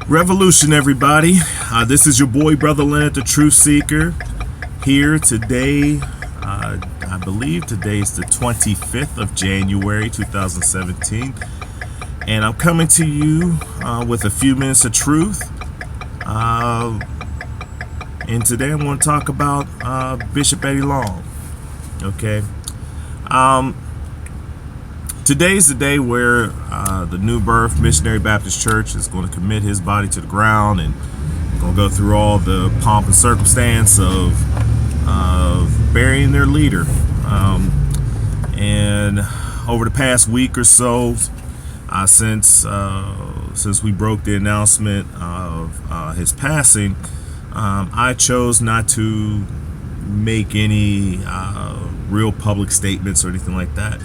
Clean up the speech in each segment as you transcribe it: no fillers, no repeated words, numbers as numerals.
Revolution, everybody. This is your boy, Brother Leonard, the Truth Seeker, here today. I believe today is the 25th of January, 2017. And I'm coming to you with a few minutes of truth. And today I'm going to talk about Bishop Eddie Long. Okay. Today's the day where the new Birth Missionary Baptist Church is going to commit his body to the ground, and going to go through all the pomp and circumstance of burying their leader. And over the past week or so, since we broke the announcement of his passing, I chose not to make any real public statements or anything like that.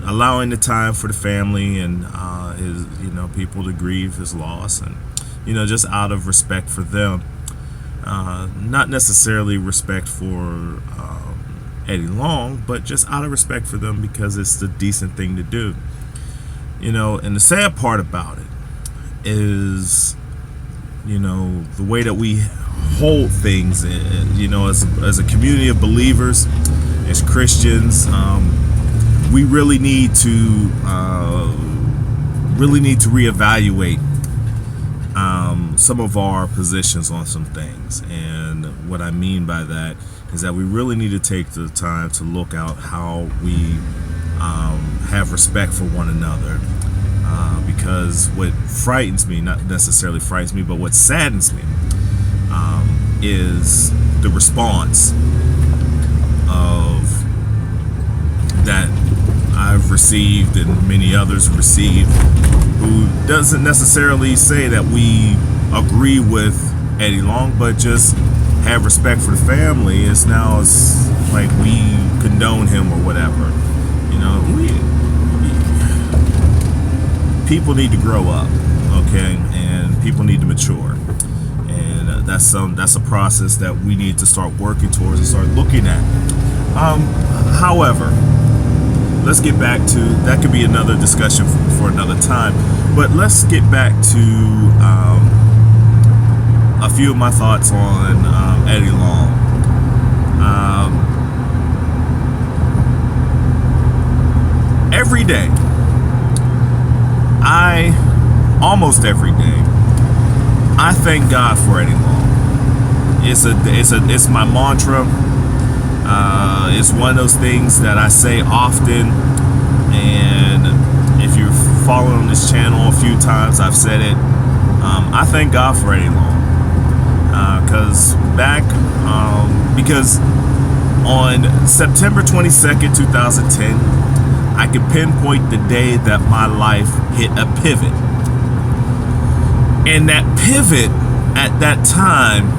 Allowing the time for the family and his, people to grieve his loss, and just out of respect for them, not necessarily respect for Eddie Long, but just out of respect for them because it's the decent thing to do. And the sad part about it is, the way that we hold things, as a community of believers, as Christians. We really need to reevaluate some of our positions on some things. And what I mean by that is that we really need to take the time to look out how we have respect for one another. Because what frightens me, not necessarily frightens me, but what saddens me is the response of that I've received and many others have received, who doesn't necessarily say that we agree with Eddie Long, but just have respect for the family. It's like we condone him or whatever. People need to grow up, okay, and people need to mature, and that's a process that we need to start working towards and start looking at. However, let's get back to, that could be another discussion for another time, but let's get back to a few of my thoughts on Eddie Long. Every day, almost every day, I thank God for Eddie Long. It's my mantra. It's one of those things that I say often, and if you're following this channel a few times, I've said it. I thank God for Eddie Long, because on September 22nd, 2010, I can pinpoint the day that my life hit a pivot, and that pivot at that time,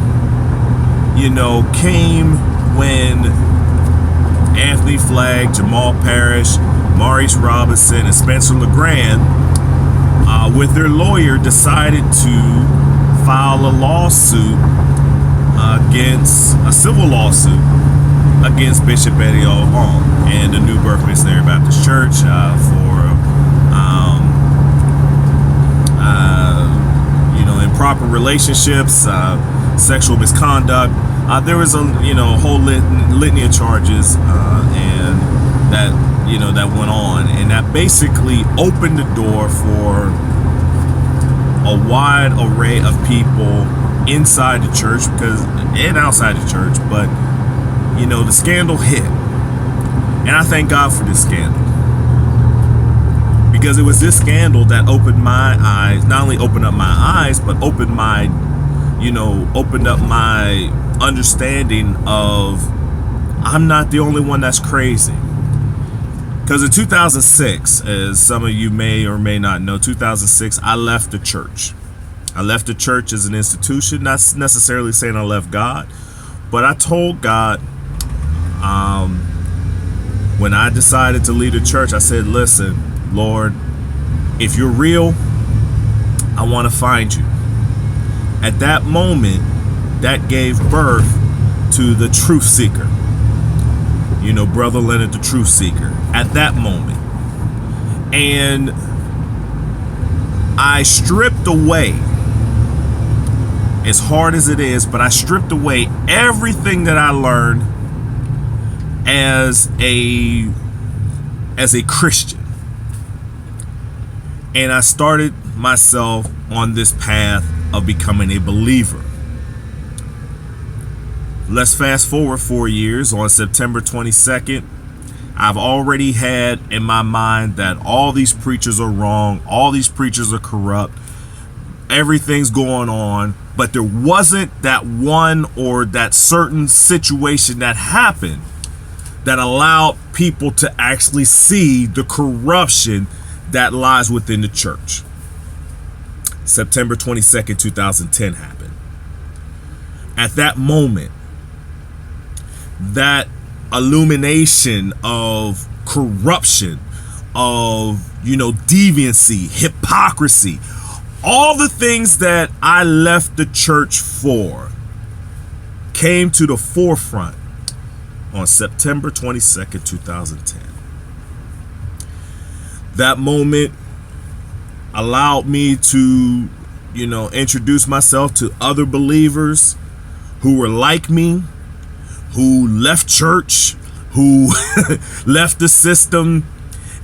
came when Anthony Flagg, Jamal Parrish, Maurice Robinson, and Spencer LeGrand, with their lawyer, decided to file a lawsuit a civil lawsuit against Bishop Eddie Long and the new Birth Missionary Baptist Church for improper relationships, sexual misconduct. There was a whole litany of charges, and that went on, and that basically opened the door for a wide array of people inside the church and outside the church. But the scandal hit, and I thank God for this scandal, because it was this scandal that opened my eyes. Not only opened up my eyes, but opened up my understanding of I'm not the only one that's crazy. Because in 2006, as some of you may or may not know, 2006, I left the church. I left the church as an institution, not necessarily saying I left God, but I told God, when I decided to leave the church, I said, listen, Lord, if you're real, I want to find you. At that moment, that gave birth to the Truth Seeker. Brother Leonard, the Truth Seeker, at that moment. And I stripped away, as hard as it is, but I stripped away everything that I learned as a Christian. And I started myself on this path of becoming a believer. Let's fast forward 4 years. On September 22nd, I've already had in my mind that all these preachers are wrong, all these preachers are corrupt, everything's going on, but there wasn't that one or that certain situation that happened that allowed people to actually see the corruption that lies within the church. September 22nd, 2010 happened. At that moment, that illumination of corruption, of, deviancy, hypocrisy, all the things that I left the church for came to the forefront on September 22nd, 2010. That moment allowed me to, introduce myself to other believers who were like me, who left church, who left the system,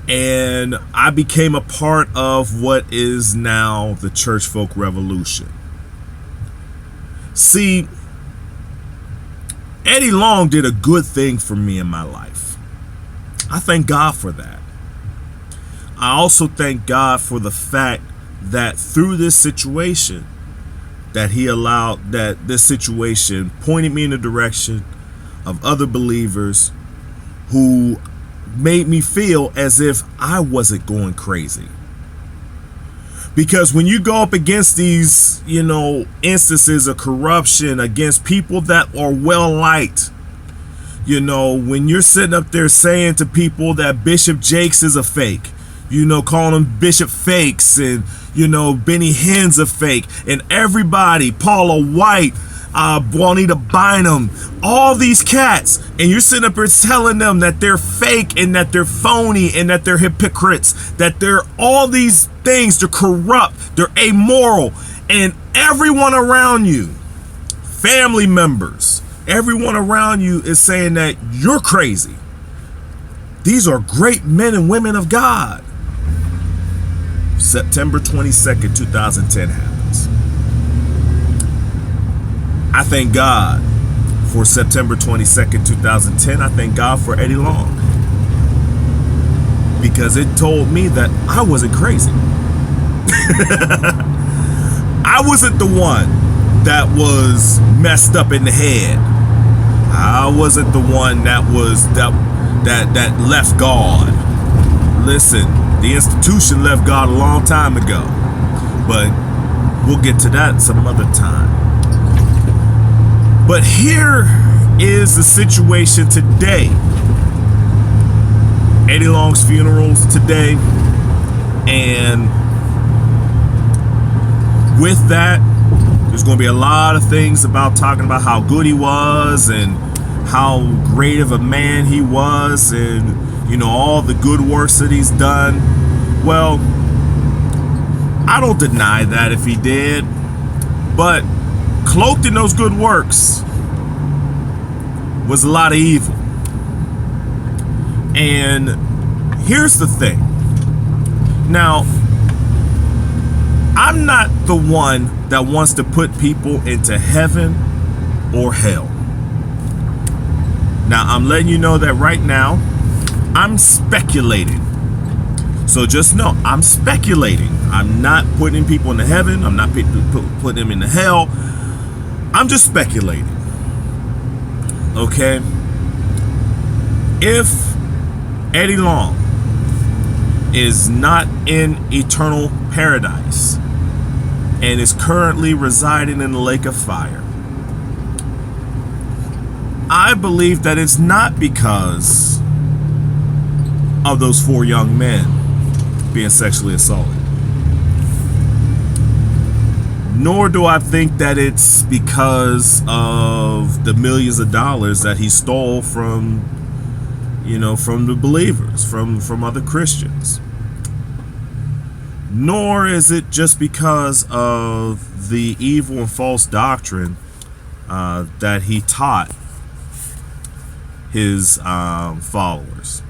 and I became a part of what is now the church folk revolution. See, Eddie Long did a good thing for me in my life. I thank God for that. I also thank God for the fact that through this situation, that he allowed, that this situation pointed me in the direction of other believers who made me feel as if I wasn't going crazy. Because when you go up against these, instances of corruption, against people that are well liked, when you're sitting up there saying to people that Bishop Jakes is a fake, calling him Bishop Fakes, and, Benny Hinn's a fake, and everybody, Paula White, Juanita Bynum, all these cats, and you're sitting up here telling them that they're fake and that they're phony and that they're hypocrites, that they're all these things, they're corrupt, they're amoral, and everyone around you, family members, everyone around you is saying that you're crazy. These are great men and women of God. September 22nd, 2010 happens. I thank God for September 22nd, 2010. I thank God for Eddie Long, because it told me that I wasn't crazy. I wasn't the one that was messed up in the head. I wasn't the one that was that left God. Listen, the institution left God a long time ago, but we'll get to that some other time. But here is the situation today. Eddie Long's funeral's today, and with that, there's going to be a lot of things about talking about how good he was and how great of a man he was, and all the good works that he's done. Well, I don't deny that if he did, but cloaked in those good works was a lot of evil. And here's the thing. Now, I'm not the one that wants to put people into heaven or hell. Now, I'm letting you know that right now, I'm speculating. So just know, I'm speculating. I'm not putting people into heaven. I'm not putting them into hell. I'm just speculating. Okay? If Eddie Long is not in eternal paradise and is currently residing in the lake of fire, I believe that it's not because of those 4 young men being sexually assaulted. Nor do I think that it's because of the millions of dollars that he stole from, from the believers, from other Christians. nor is it just because of the evil and false doctrine that he taught his followers.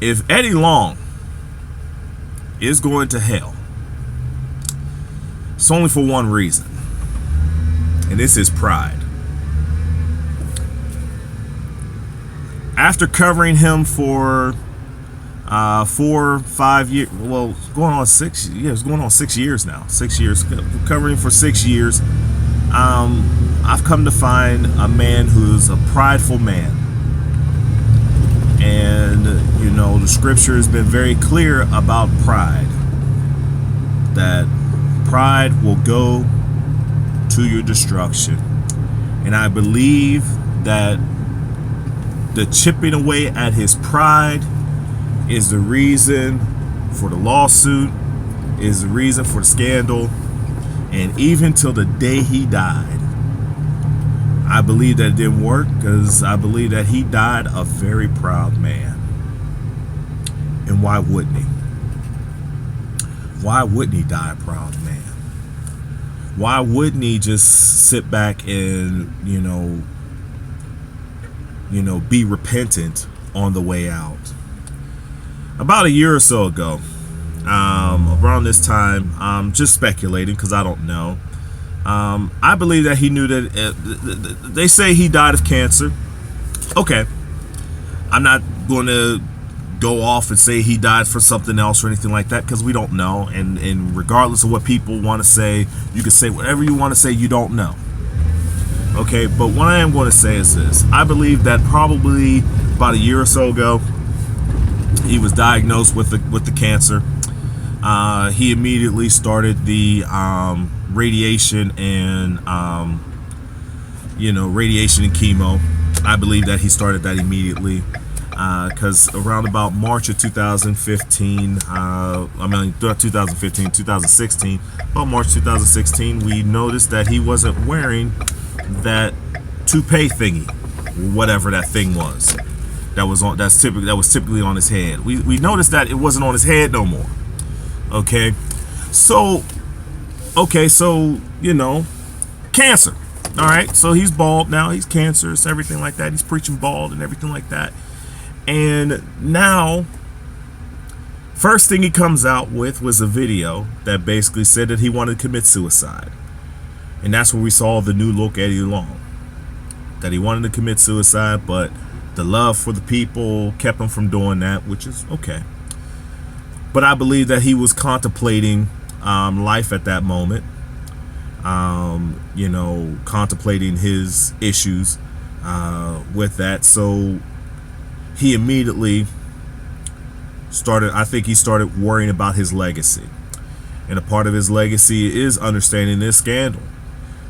If Eddie Long is going to hell, it's only for one reason, and this is pride. After covering him for 4 or 5 years, well, going on 6 years, going on 6 years now. 6 years, covering for 6 years. I've come to find a man who's a prideful man, and you know, the scripture has been very clear about pride. That pride will go to your destruction, and I believe that the chipping away at his pride is the reason for the lawsuit, is the reason for the scandal, and even till the day he died. I believe that it didn't work because I believe that he died a very proud man. And why wouldn't he? Why wouldn't he die a proud man? Why wouldn't he just sit back and, you know, be repentant on the way out? About a year or so ago, around this time, just speculating because I don't know. I believe that he knew that they say he died of cancer. Okay, I'm not going to go off and say he died for something else or anything like that because we don't know. And regardless of what people want to say, you can say whatever you want to say. You don't know. Okay, but what I am going to say is this: I believe that probably about a year or so ago, he was diagnosed with the cancer. He immediately started the radiation and radiation and chemo. I believe that he started that immediately because around about March of 2015, 2016, about March 2016, we noticed that he wasn't wearing that toupee thingy, whatever that thing was. That was typically on his head. We noticed that it wasn't on his head no more. Okay, so you know, cancer. All right, so he's bald now. He's cancerous, everything like that. He's preaching bald and everything like that. And now, first thing he comes out with was a video that basically said that he wanted to commit suicide, and that's where we saw the new look Eddie Long. That he wanted to commit suicide, but the love for the people kept him from doing that, which is okay. But I believe that he was contemplating life at that moment, contemplating his issues with that. So he immediately started worrying about his legacy. And a part of his legacy is understanding this scandal.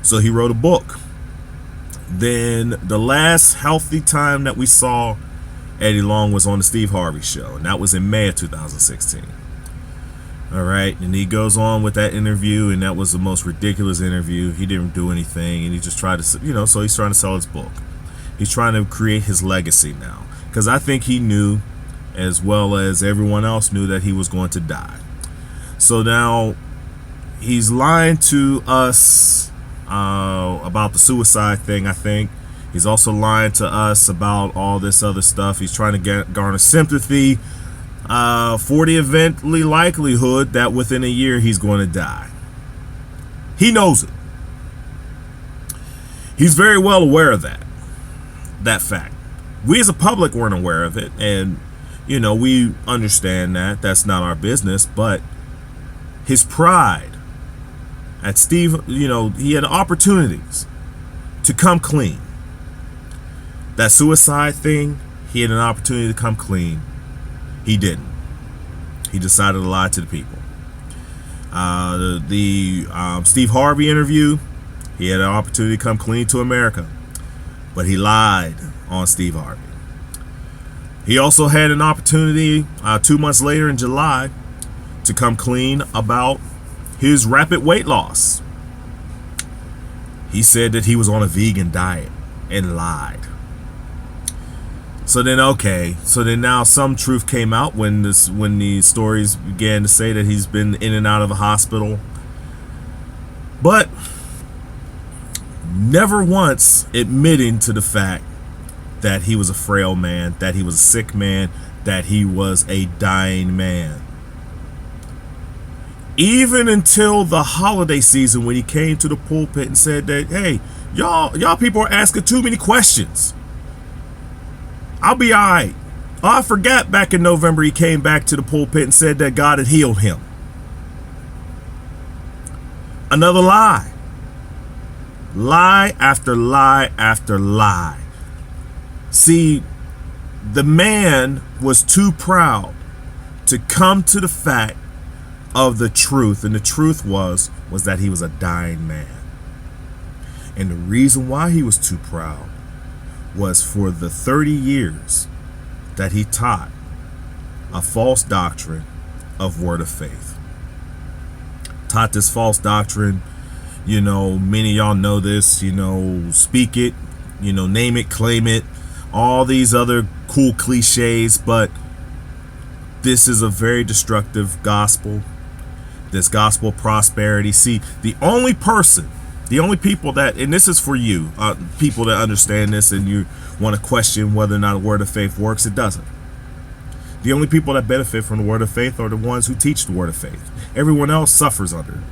So he wrote a book. Then the last healthy time that we saw Eddie Long was on the Steve Harvey show, and that was in May of 2016. All right, and he goes on with that interview, and that was the most ridiculous interview. He didn't do anything, and he just tried to, so he's trying to sell his book. He's trying to create his legacy now, because I think he knew, as well as everyone else knew, that he was going to die. So now he's lying to us about the suicide thing. I think he's also lying to us about all this other stuff. He's trying to garner sympathy for the eventually likelihood that within a year he's going to die. He knows it. He's very well aware of that fact. We as a public weren't aware of it, and we understand that that's not our business. But his pride at Steve, he had opportunities to come clean. That suicide thing, he had an opportunity to come clean. He didn't. He decided to lie to the people. The Steve Harvey interview, he had an opportunity to come clean to America, but he lied on Steve Harvey. He also had an opportunity 2 months later in July to come clean about his rapid weight loss. He said that he was on a vegan diet and lied. So then now some truth came out when these stories began to say that he's been in and out of the hospital, but never once admitting to the fact that he was a frail man, that he was a sick man, that he was a dying man. Even until the holiday season, when he came to the pulpit and said that, hey, y'all people are asking too many questions. I'll be all right. Oh, I forgot back in November he came back to the pulpit and said that God had healed him. Another lie. Lie after lie after lie. See, the man was too proud to come to the fact of the truth, and the truth was that he was a dying man. And the reason why he was too proud was for the 30 years that he taught a false doctrine of word of faith. Taught this false doctrine, many of y'all know this, speak it, name it, claim it, all these other cool cliches, but this is a very destructive gospel. This gospel of prosperity. See, the only people that, and this is for you, people that understand this and you want to question whether or not a word of faith works, it doesn't. The only people that benefit from the word of faith are the ones who teach the word of faith. Everyone else suffers under it.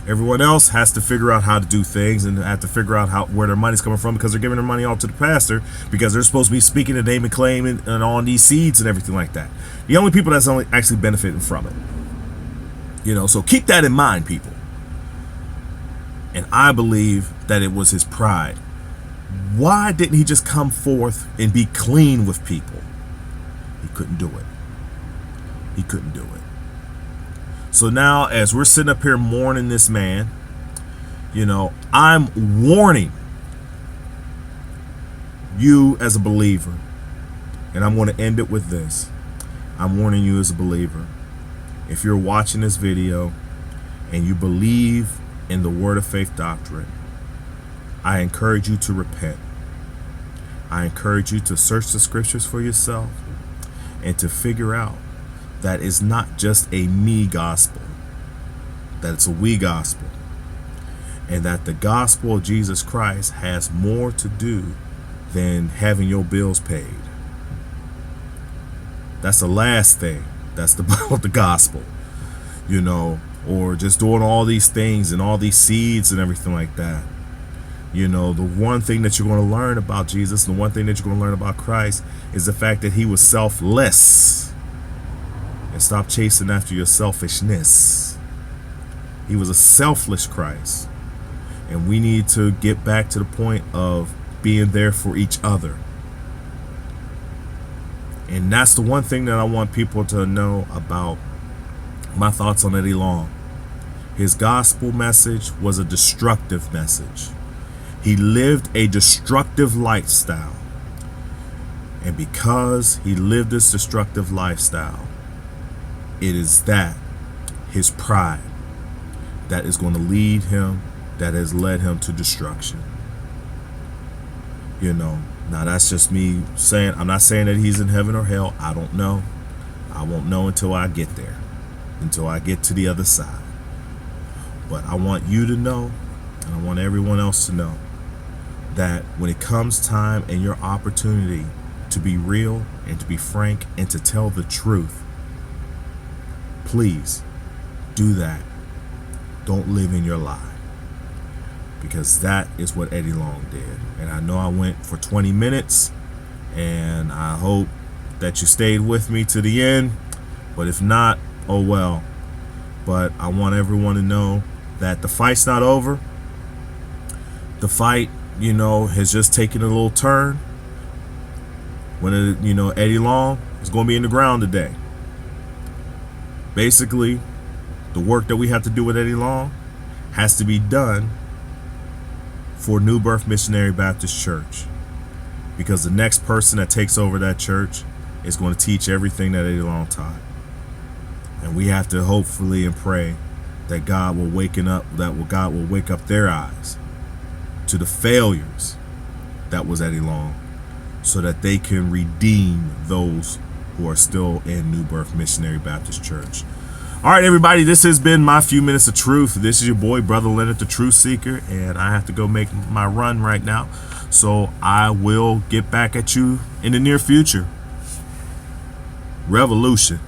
Everyone else has to figure out how to do things and have to figure out where their money's coming from, because they're giving their money all to the pastor because they're supposed to be speaking the name and claim and on these seeds and everything like that. The only people that's only actually benefiting from it. So keep that in mind, people. And I believe that it was his pride. Why didn't he just come forth and be clean with people? He couldn't do it. He couldn't do it. So now, as we're sitting up here mourning this man, I'm warning you as a believer, and I'm going to end it with this. I'm warning you as a believer. If you're watching this video and you believe in the word of faith doctrine, I encourage you to repent. I encourage you to search the scriptures for yourself and to figure out that it's not just a me gospel, that it's a we gospel, and that the gospel of Jesus Christ has more to do than having your bills paid. That's the last thing. That's the gospel, or just doing all these things and all these seeds and everything like that. The one thing that you're going to learn about Jesus, the one thing that you're going to learn about Christ is the fact that he was selfless. And stop chasing after your selfishness. He was a selfless Christ. And we need to get back to the point of being there for each other. And that's the one thing that I want people to know about my thoughts on Eddie Long. His gospel message was a destructive message. He lived a destructive lifestyle. And because he lived this destructive lifestyle, it is that, his pride, that is going to lead him, that has led him to destruction. Now that's just me saying, I'm not saying that he's in heaven or hell. I don't know. I won't know until I get there, until I get to the other side. But I want you to know, and I want everyone else to know, that when it comes time and your opportunity to be real and to be frank and to tell the truth, please do that. Don't live in your lie. Because that is what Eddie Long did. And I know I went for 20 minutes, and I hope that you stayed with me to the end. But if not, oh well. But I want everyone to know that the fight's not over. The fight, has just taken a little turn. When Eddie Long is going to be in the ground today. Basically, the work that we have to do with Eddie Long has to be done for New Birth Missionary Baptist Church, because the next person that takes over that church is going to teach everything that Eddie Long taught. And we have to hopefully and pray that God will God will wake up their eyes to the failures that was Eddie Long, so that they can redeem those who are still in New Birth Missionary Baptist Church. All right, everybody, this has been my few minutes of truth. This is your boy, Brother Leonard, the Truth Seeker, and I have to go make my run right now. So I will get back at you in the near future. Revolution.